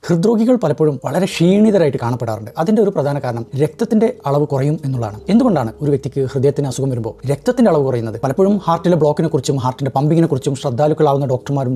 ഹൃദ്രോഗികൾ പലപ്പോഴും വളരെ ക്ഷീണിതരായിട്ട് കാണപ്പെടാറുണ്ട്. അതിന്റെ ഒരു പ്രധാന കാരണം രക്തത്തിന്റെ അളവ് കുറയും എന്നുള്ളതാണ്. എന്തുകൊണ്ടാണ് ഒരു വ്യക്തിക്ക് ഹൃദയത്തിന് അസുഖം വരുമ്പോൾ രക്തത്തിന്റെ അളവ് കുറയുന്നത്? പലപ്പോഴും ഹാർട്ടിലെ ബ്ലോക്കിനെ കുറിച്ചും ഹാർട്ടിന്റെ പമ്പിങ്ങിനെ കുറിച്ചും ശ്രദ്ധാലുക്കളാവുന്ന ഡോക്ടർമാരും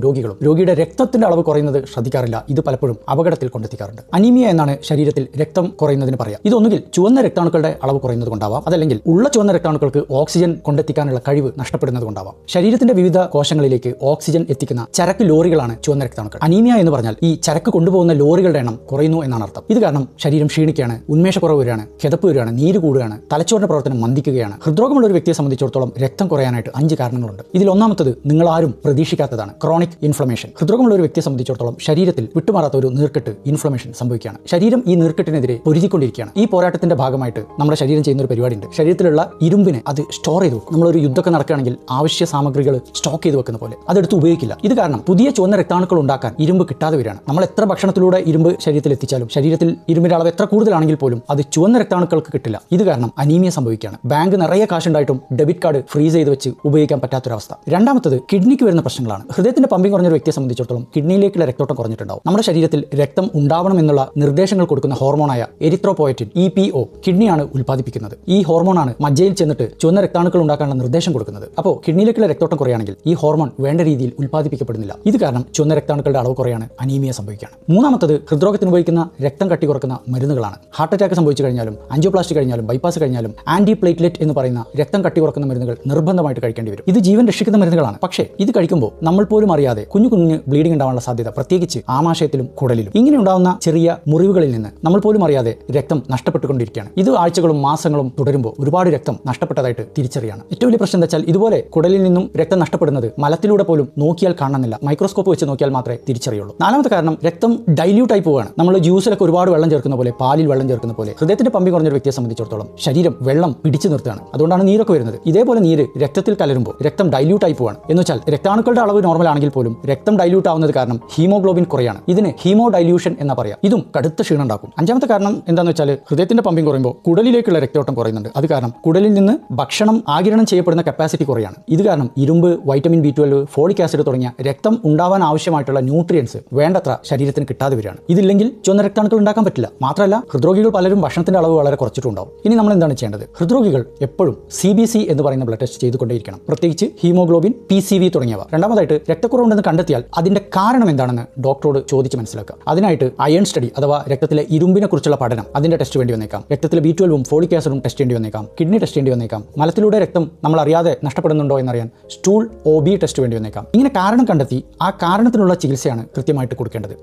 രോഗിയുടെ രക്തത്തിന്റെ അളവ് കുറയുന്നത് ശ്രദ്ധിക്കാറില്ല. ഇത് പലപ്പോഴും അപകടത്തിൽ കൊണ്ടെത്തിക്കാറുണ്ട്. അനീമിയ എന്നാണ് ശരീരത്തിൽ രക്തം കുറയുന്നതിന് പറയാം. ഇതൊന്നുകിൽ ചുവന്ന രക്താണുക്കളുടെ അളവ് കുറയുന്നത് കൊണ്ടാവാം, അതല്ലെങ്കിൽ ഉള്ള ചുവന്ന രക്താണുക്കൾക്ക് ഓക്സിജൻ കൊണ്ടെത്തിക്കാനുള്ള കഴിവ് നഷ്ടപ്പെടുന്നത് കൊണ്ടാവാം. ശരീരത്തിന്റെ വിവിധ കോശങ്ങളിലേക്ക് ഓക്സിജൻ എത്തിക്കുന്ന ചരക്ക് ലോറികളാണ് ചുവന്ന രക്താണുക്കൾ. അനീമിയ എന്ന് പറഞ്ഞാൽ ഈ ചരക്ക് കൊണ്ടുപോകുന്ന ലോറികളുടെ എണ്ണം കുറയുന്നു എന്നാണ് അർത്ഥം. ഇത് കാരണം ശരീരം ക്ഷീണിക്കുകയാണ്, ഉന്മേഷക്കുറവ് വരികയാണ്, കിതപ്പ് വരികയാണ്, നീര് കൂടുകയാണ്, തലച്ചോറിന്റെ പ്രവർത്തനം മന്ദിക്കുകയാണ്. ഹൃദ്രോഗമുള്ള ഒരു വ്യക്തിയെ സംബന്ധിച്ചിടത്തോളം രക്തം കുറയാനായിട്ട് 5 കാരണങ്ങളുണ്ട്. ഇതിൽ ഒന്നാമത്തത് നിങ്ങൾ ആരും പ്രതീക്ഷിക്കാത്തതാണ്, ക്രോണിക് ഇൻഫ്ലമേഷൻ. ഹൃദ്രോഗമുള്ള ഒരു വ്യക്തിയെ സംബന്ധിച്ചിടത്തോളം ശരീരത്തിൽ വിട്ടുമാറാത്ത ഒരു നീർക്കെട്ട് ഇൻഫ്ലമേഷൻ സംഭവിക്കുകയാണ്. ശരീരം ഈ നീർക്കെട്ടിനെതിരെ പൊരുതിക്കൊണ്ടിരിക്കുകയാണ്. ഈ പോരാട്ടത്തിന്റെ ഭാഗമായിട്ട് നമ്മുടെ ശരീരം ചെയ്യുന്ന ഒരു പരിപാടിയുണ്ട്. ശരീരത്തിലുള്ള ഇരുമ്പിനെ അത് സ്റ്റോർ ചെയ്ത് വെക്കും. നമ്മളൊരു യുദ്ധമൊക്കെ നടക്കുകയാണെങ്കിൽ ആവശ്യ സാമഗ്രികൾ സ്റ്റോക്ക് ചെയ്ത് വെക്കുന്ന പോലെ അതെടുത്ത് ഉപയോഗിക്കില്ല. ഇത് കാരണം പുതിയ ചുവന്ന രക്താണുക്കൾ ഉണ്ടാക്കാൻ ഇരുമ്പ് കിട്ടാതെ വരികയാണ്. നമ്മൾ എത്ര ഭക്ഷണത്തിലൂടെ ഇരുമ്പ് ശരീരത്തിൽ എത്തിച്ചാലും ശരീരത്തിൽ ഇരുമ്പിന്റെ അളവ് എത്ര കൂടുതലാണെങ്കിൽ പോലും അത് ചുവന്ന രക്താണുക്കൾക്ക് കിട്ടില്ല. ഇത് കാരണം അനീമിയ സംഭവിക്കുകയാണ്. ബാങ്ക് നിറയെ കാശുണ്ടായിട്ടും ഡെബിറ്റ് കാർഡ് ഫ്രീസ് ചെയ്ത് വെച്ച് ഉപയോഗിക്കാൻ പറ്റാത്തൊരവസ്ഥ. രണ്ടാമത്തത് കിഡ്നിക്ക് വരുന്ന പ്രശ്നങ്ങളാണ്. ഹൃദയത്തിന്റെ പമ്പിംഗ് കുറഞ്ഞ ഒരു വ്യക്തിയെ സംബന്ധിച്ചിടത്തോളം കിഡ്നിയിലേക്കുള്ള രക്തോട്ടം കുറഞ്ഞിട്ടുണ്ടാവും. നമ്മുടെ ശരീരത്തിൽ രക്തം ഉണ്ടാവണം എന്നുള്ള നിർദ്ദേശങ്ങൾ കൊടുക്കുന്ന ഹോർമോണായ എരിത്രോപോയറ്റിൻ EPO കിഡ്നിയാണ് ഉൽപ്പാദിപ്പിക്കുന്നത്. ഈ ഹോർമോണാണ് മജ്ജയിൽ ചെന്നിട്ട് ചുവന്ന രക്താണുക്കൾ ഉണ്ടാക്കാനുള്ള നിർദ്ദേശം കൊടുക്കുന്നത്. അപ്പോൾ കിഡ്നിയിലേക്കുള്ള രക്തോട്ടം കുറയുകയാണെങ്കിൽ ഈ ഹോർമോൺ വേണ്ട രീതിയിൽ ഉൽപ്പാദിപ്പിക്കപ്പെടുന്നില്ല. ഇത് കാരണം ചുവന്ന രക്താണുക്കളുടെ അളവ് കുറയാണ്, അനീമിയ സംഭവിക്കുകയാണ്. മൂന്നാമത്തത് ഹൃദ്രോഗത്തിന് ഉപയോഗിക്കുന്ന രക്തം കട്ടി കുറക്കുന്ന മരുന്നുകളാണ്. ഹാർട്ട് അറ്റാക്ക് സംഭവിച്ചു കഴിഞ്ഞാലും ആൻജിയോപ്ലാസ്റ്റി കഴിഞ്ഞാലും ബൈപ്പാസ് കഴിഞ്ഞാലും ആന്റി പ്ലേറ്റ്ലെറ്റ് എന്ന് പറയുന്ന രക്തം കട്ടി കുറക്കുന്ന മരുന്നുകൾ നിർബന്ധമായിട്ട് കഴിക്കേണ്ടി വരും. ഇത് ജീവൻ രക്ഷിക്കുന്ന മരുന്നുകളാണ്. പക്ഷേ ഇത് കഴിക്കുമ്പോൾ നമ്മൾ പോലും അറിയാതെ കുഞ്ഞു ബ്ലീഡിംഗ് ഉണ്ടാവാനുള്ള സാധ്യത, പ്രത്യേകിച്ച് ആമാശയത്തിലും കുടലിലും. ഇങ്ങനെ ഉണ്ടാവുന്ന ചെറിയ മുറിവുകളിൽ നിന്ന് നമ്മൾ പോലും അറിയാതെ രക്തം നഷ്ടപ്പെട്ടുകൊണ്ടിരിക്കുകയാണ്. ഇത് ആഴ്ചകളും മാസങ്ങളും തുടരുമ്പോൾ ഒരുപാട് രക്തം നഷ്ടപ്പെട്ടതായിട്ട് തിരിച്ചറിയാണ്. ഏറ്റവും വലിയ പ്രശ്നം എന്താ വെച്ചാൽ ഇതുപോലെ കുടലിൽ നിന്നും രക്തം നഷ്ടപ്പെടുന്നത് മലത്തിലൂടെ പോലും നോക്കിയാൽ കാണുന്നില്ല. മൈക്രോസ്കോപ്പ് വെച്ച് നോക്കിയാൽ മാത്രമേ തിരിച്ചറിയുള്ളൂ. നാലാമത്തെ കാരണം രക്തം ഡൈല്യൂട്ട് ആയി പോവുകയാണ്. നമ്മൾ ജ്യൂസിലൊക്കെ ഒരുപാട് വെള്ളം ചേർക്കുന്ന പോലെ, പാലിൽ വെള്ളം ചേർക്കുന്ന പോലെ ഹൃദയത്തിന്റെ പമ്പിംഗ് കുറഞ്ഞ ഒരു വ്യക്തിയെ സംബന്ധിച്ചിടത്തോളം ശരീരം വെള്ളം പിടിച്ചു നിർത്തുകയാണ്. അതുകൊണ്ടാണ് നീരൊക്കെ വരുന്നത്. ഇതേപോലെ നീര് രക്തത്തിൽ കലരുമ്പോൾ രക്തം ഡൈല്യൂട്ട് ആയി പോവാണ്. എന്ന് വെച്ചാൽ രക്താണുക്കളുടെ അളവ് നോർമൽ ആണെങ്കിൽ പോലും രക്തം ഡൈല്യൂട്ട് ആവുന്നത് കാരണം ഹീമോഗ്ലോബിൻ കുറയാണ്. ഇതിന് ഹീമോ ഡൈല്യൂഷൻ എന്ന് പറയാം. ഇതും കടുത്ത ക്ഷീണം ഉണ്ടാക്കും. അഞ്ചാമത്തെ കാരണം എന്താണെന്ന് വെച്ചാൽ ഹൃദയത്തിന്റെ പമ്പിംഗ് കുറയുമ്പോൾ കുടലിലേക്കുള്ള രക്തോട്ടം കുറയുന്നുണ്ട്. അത് കാരണം കുടലിൽ നിന്ന് ഭക്ഷണം ആഗിരണം ചെയ്യപ്പെടുന്ന കപ്പാസിറ്റി കുറയാണ്. ഇത് കാരണം ഇരുമ്പ്, വൈറ്റമിൻ B12, ഫോളിക് ആസിഡ് തുടങ്ങിയ രക്തം ഉണ്ടാവാൻ ആവശ്യമായിട്ടുള്ള ന്യൂട്രിയൻസ് വേണ്ടത്ര ശരീരത്തിന് കിട്ടാതെ വരികയാണ്. ഇതില്ലെങ്കിൽ ചുവന്ന രക്താണുക്കൾ ഉണ്ടാക്കാൻ പറ്റില്ല. മാത്രമല്ല ഹൃദ്രോഗികൾ പലരും ഭക്ഷണത്തിന്റെ അളവ് വളരെ കുറച്ചിട്ടുണ്ടാവും. ഇനി നമ്മൾ എന്താണ് ചെയ്യേണ്ടത്? ഹൃദ്രോഗികൾ എപ്പോഴും CBC എന്ന് പറയുന്ന ബ്ലഡ് ടെസ്റ്റ് ചെയ്തുകൊണ്ടേയിരിക്കണം, പ്രത്യേകിച്ച് ഹീമോഗ്ലോബിൻ, PCV തുടങ്ങിയവ. രണ്ടാമതായിട്ട് രക്തക്കുറവുണ്ടെന്ന് കണ്ടെത്തിയാൽ അതിന്റെ കാരണം എന്താണെന്ന് ഡോക്ടറോട് ചോദിച്ച് മനസ്സിലാക്കുക. അതിനായിട്ട് അയൺ സ്റ്റഡി അഥവാ രക്തത്തിലെ ഇരുമ്പിനെ കുറിച്ചുള്ള പഠനം, അതിന്റെ ടെസ്റ്റ് വേണ്ടി വന്നേക്കാം. രക്തത്തിലെ B12ഉം ഫോളിക് ആസിഡും ടെസ്റ്റ് ചെയ്യേണ്ടി വന്നേക്കാം. കിഡ്നി ടെസ്റ്റ് ചെയ്യേണ്ടി വന്നേക്കാം. മലത്തിലൂടെ രക്തം നമ്മൾ അറിയാതെ നഷ്ടപ്പെടുന്നുണ്ടോ എന്നറിയാൻ സ്റ്റൂൾ OB ടെസ്റ്റ് വേണ്ടി വന്നേക്കാം. ഇങ്ങനെ കാരണം കണ്ടെത്തി ആ കാരണത്തിനുള്ള ചികിത്സയാണ് കൃത്യമായിട്ട് കൊടുക്കേണ്ടത്.